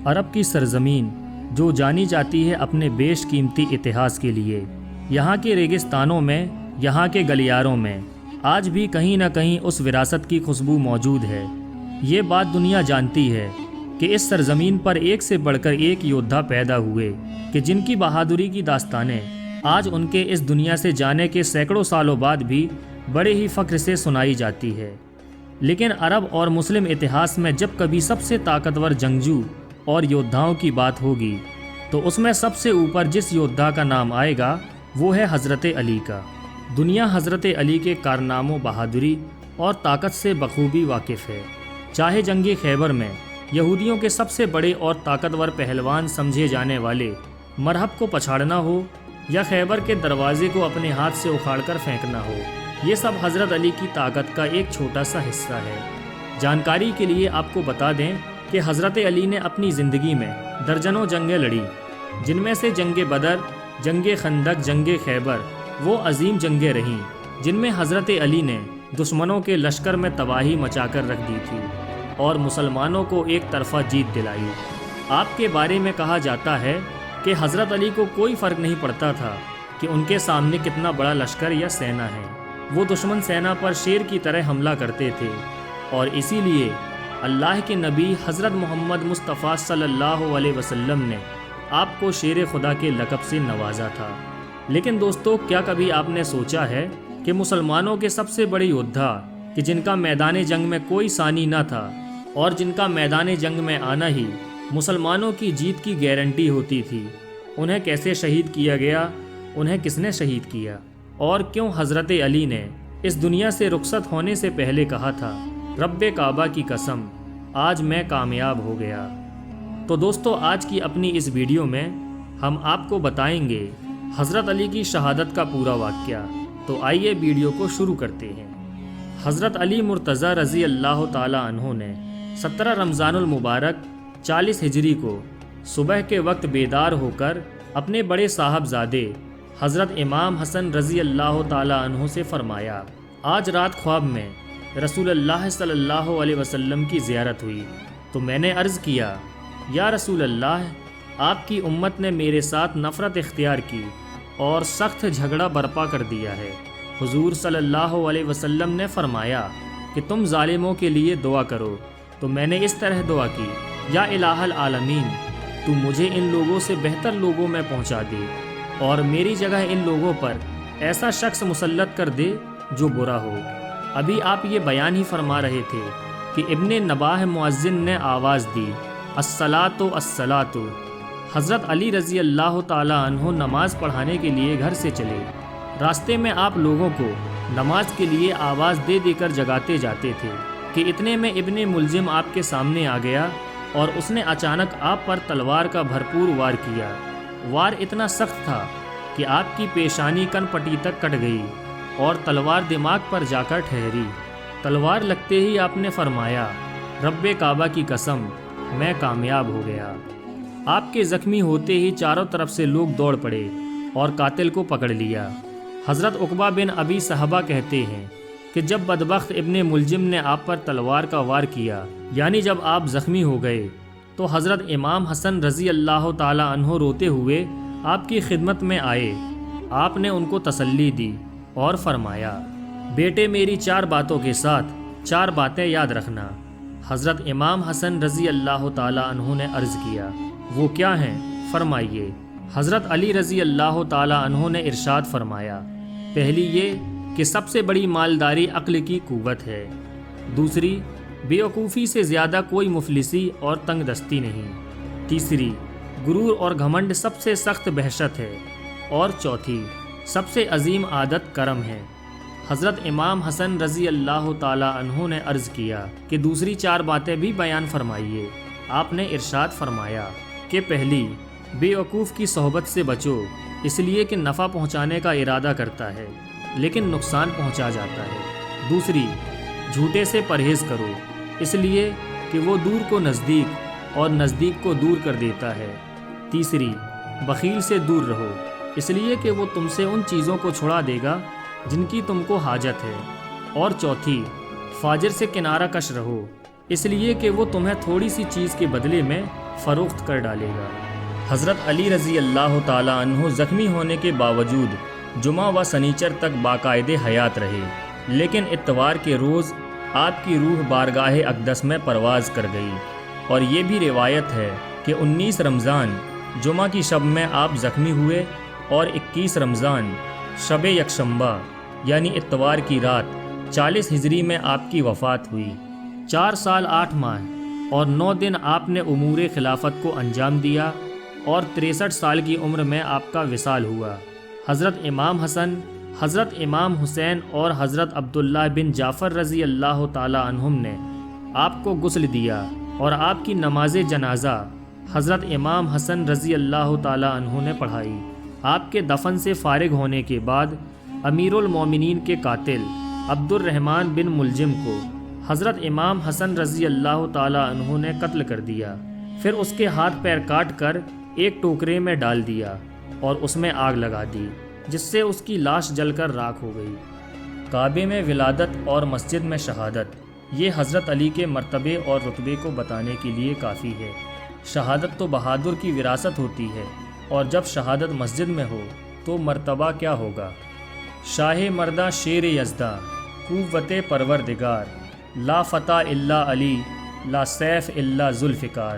عرب کی سرزمین جو جانی جاتی ہے اپنے بیش قیمتی اتہاس کے لیے، یہاں کے ریگستانوں میں، یہاں کے گلیاروں میں آج بھی کہیں نہ کہیں اس وراثت کی خوشبو موجود ہے۔ یہ بات دنیا جانتی ہے کہ اس سرزمین پر ایک سے بڑھ کر ایک یودھا پیدا ہوئے کہ جن کی بہادری کی داستانیں آج ان کے اس دنیا سے جانے کے سینکڑوں سالوں بعد بھی بڑے ہی فخر سے سنائی جاتی ہے۔ لیکن عرب اور مسلم اتہاس میں جب کبھی سب سے طاقتور جنگجو اور یودھاؤں کی بات ہوگی تو اس میں سب سے اوپر جس یودھا کا نام آئے گا وہ ہے حضرت علی کا۔ دنیا حضرت علی کے کارناموں، بہادری اور طاقت سے بخوبی واقف ہے۔ چاہے جنگ خیبر میں یہودیوں کے سب سے بڑے اور طاقتور پہلوان سمجھے جانے والے مرہب کو پچھاڑنا ہو یا خیبر کے دروازے کو اپنے ہاتھ سے اکھاڑ کر پھینکنا ہو، یہ سب حضرت علی کی طاقت کا ایک چھوٹا سا حصہ ہے۔ جانکاری کے لیے آپ کو بتا دیں کہ حضرت علی نے اپنی زندگی میں درجنوں جنگیں لڑی، جن میں سے جنگ بدر، جنگ خندق، جنگ خیبر وہ عظیم جنگیں رہیں جن میں حضرت علی نے دشمنوں کے لشکر میں تباہی مچا کر رکھ دی تھی اور مسلمانوں کو ایک طرفہ جیت دلائی۔ آپ کے بارے میں کہا جاتا ہے کہ حضرت علی کو کوئی فرق نہیں پڑتا تھا کہ ان کے سامنے کتنا بڑا لشکر یا سینا ہے، وہ دشمن سینا پر شیر کی طرح حملہ کرتے تھے، اور اسی لیے اللہ کے نبی حضرت محمد مصطفیٰ صلی اللہ علیہ وسلم نے آپ کو شیر خدا کے لقب سے نوازا تھا۔ لیکن دوستو، کیا کبھی آپ نے سوچا ہے کہ مسلمانوں کے سب سے بڑے یودھا کہ جن کا میدان جنگ میں کوئی ثانی نہ تھا اور جن کا میدان جنگ میں آنا ہی مسلمانوں کی جیت کی گارنٹی ہوتی تھی، انہیں کیسے شہید کیا گیا؟ انہیں کس نے شہید کیا؟ اور کیوں حضرت علی نے اس دنیا سے رخصت ہونے سے پہلے کہا تھا، رب کعبہ کی قسم آج میں کامیاب ہو گیا؟ تو دوستو، آج کی اپنی اس ویڈیو میں ہم آپ کو بتائیں گے حضرت علی کی شہادت کا پورا واقعہ۔ تو آئیے ویڈیو کو شروع کرتے ہیں۔ حضرت علی مرتضیٰ رضی اللہ تعالی عنہ نے 17 رمضان المبارک 40 ہجری کو صبح کے وقت بیدار ہو کر اپنے بڑے صاحبزادے حضرت امام حسن رضی اللہ تعالی عنہ سے فرمایا، آج رات خواب میں رسول اللہ صلی اللہ علیہ وسلم کی زیارت ہوئی تو میں نے عرض کیا، یا رسول اللہ، آپ کی امت نے میرے ساتھ نفرت اختیار کی اور سخت جھگڑا برپا کر دیا ہے۔ حضور صلی اللہ علیہ وسلم نے فرمایا کہ تم ظالموں کے لیے دعا کرو، تو میں نے اس طرح دعا کی، یا الہ العالمین، تو مجھے ان لوگوں سے بہتر لوگوں میں پہنچا دے اور میری جگہ ان لوگوں پر ایسا شخص مسلط کر دے جو برا ہو۔ ابھی آپ یہ بیان ہی فرما رہے تھے کہ ابن نباہ مؤذن نے آواز دی، الصلاۃ الصلاۃ۔ حضرت علی رضی اللہ تعالی عنہ نماز پڑھانے کے لیے گھر سے چلے۔ راستے میں آپ لوگوں کو نماز کے لیے آواز دے دے کر جگاتے جاتے تھے کہ اتنے میں ابن ملجم آپ کے سامنے آ گیا اور اس نے اچانک آپ پر تلوار کا بھرپور وار کیا۔ وار اتنا سخت تھا کہ آپ کی پیشانی کن پٹی تک کٹ گئی اور تلوار دماغ پر جا کر ٹھہری۔ تلوار لگتے ہی آپ نے فرمایا، رب کعبہ کی قسم میں کامیاب ہو گیا۔ آپ کے زخمی ہوتے ہی چاروں طرف سے لوگ دوڑ پڑے اور قاتل کو پکڑ لیا۔ حضرت عقبہ بن ابی صحبہ کہتے ہیں کہ جب بدبخت ابن ملجم نے آپ پر تلوار کا وار کیا، یعنی جب آپ زخمی ہو گئے، تو حضرت امام حسن رضی اللہ تعالی عنہ روتے ہوئے آپ کی خدمت میں آئے۔ آپ نے ان کو تسلی دی اور فرمایا، بیٹے میری 4 باتوں کے ساتھ 4 باتیں یاد رکھنا۔ حضرت امام حسن رضی اللہ تعالی عنہ نے عرض کیا، وہ کیا ہیں؟ فرمائیے۔ حضرت علی رضی اللہ تعالی عنہ نے ارشاد فرمایا، پہلی یہ کہ سب سے بڑی مالداری عقل کی قوت ہے، دوسری بے وقوفی سے زیادہ کوئی مفلسی اور تنگ دستی نہیں، تیسری غرور اور گھمنڈ سب سے سخت وحشت ہے، اور چوتھی سب سے عظیم عادت کرم ہے۔ حضرت امام حسن رضی اللہ تعالی عنہ نے عرض کیا کہ دوسری 4 باتیں بھی بیان فرمائیے۔ آپ نے ارشاد فرمایا کہ پہلی، بے وقوف کی صحبت سے بچو، اس لیے کہ نفع پہنچانے کا ارادہ کرتا ہے لیکن نقصان پہنچا جاتا ہے۔ دوسری، جھوٹے سے پرہیز کرو، اس لیے کہ وہ دور کو نزدیک اور نزدیک کو دور کر دیتا ہے۔ تیسری، بخیل سے دور رہو، اس لیے کہ وہ تم سے ان چیزوں کو چھڑا دے گا جن کی تم کو حاجت ہے۔ اور چوتھی، فاجر سے کنارہ کش رہو، اس لیے کہ وہ تمہیں تھوڑی سی چیز کے بدلے میں فروخت کر ڈالے گا۔ حضرت علی رضی اللہ تعالیٰ عنہ زخمی ہونے کے باوجود جمعہ و سنیچر تک باقاعدہ حیات رہے، لیکن اتوار کے روز آپ کی روح بارگاہ اقدس میں پرواز کر گئی، اور یہ بھی روایت ہے کہ 19 رمضان جمعہ کی شب میں آپ زخمی ہوئے اور 21 رمضان شب یکشنبہ یعنی اتوار کی رات 40 ہجری میں آپ کی وفات ہوئی۔ 4 سال 8 ماہ اور 9 دن آپ نے امور خلافت کو انجام دیا، اور 63 سال کی عمر میں آپ کا وصال ہوا۔ حضرت امام حسن، حضرت امام حسین اور حضرت عبداللہ بن جعفر رضی اللہ تعالی عنہم نے آپ کو غسل دیا، اور آپ کی نماز جنازہ حضرت امام حسن رضی اللہ تعالی عنہ نے پڑھائی۔ آپ کے دفن سے فارغ ہونے کے بعد امیر المومنین کے قاتل عبد الرحمن بن ملجم کو حضرت امام حسن رضی اللہ تعالی عنہ نے قتل کر دیا، پھر اس کے ہاتھ پیر کاٹ کر ایک ٹوکرے میں ڈال دیا اور اس میں آگ لگا دی، جس سے اس کی لاش جل کر راکھ ہو گئی۔ کعبے میں ولادت اور مسجد میں شہادت، یہ حضرت علی کے مرتبے اور رتبے کو بتانے کے لیے کافی ہے۔ شہادت تو بہادر کی وراثت ہوتی ہے، اور جب شہادت مسجد میں ہو تو مرتبہ کیا ہوگا۔ شاہ مردہ شیر یزداں، قوت پروردگار، لا فتح الا علی، لا سیف الا ذوالفقار۔